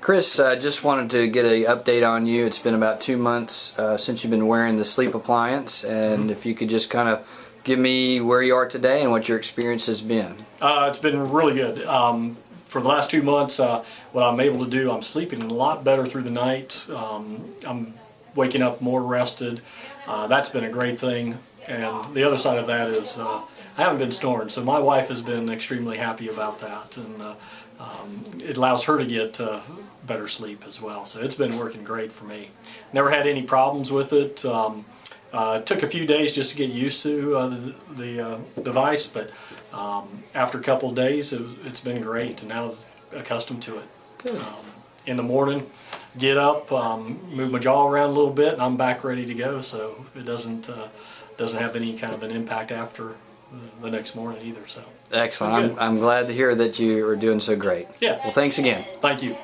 Chris, just wanted to get an update on you. It's been about 2 months since you've been wearing the sleep appliance, and if you could just kind of give me where you are today and what your experience has been. It's been really good. For the last 2 months, what I'm able to do, I'm sleeping a lot better through the night. I'm waking up more rested. That's been a great thing. And the other side of that is I haven't been snoring, so my wife has been extremely happy about that, and it allows her to get better sleep as well. So it's been working great for me. Never had any problems with it. It took a few days just to get used to the device, but after a couple of days, it's been great, and now I'm accustomed to it. Good. In the morning, get up, move my jaw around a little bit, and I'm back ready to go. So it doesn't have any kind of an impact after the next morning either. So Excellent. I'm glad to hear that you are doing so great. Yeah. Well, thanks again. Thank you.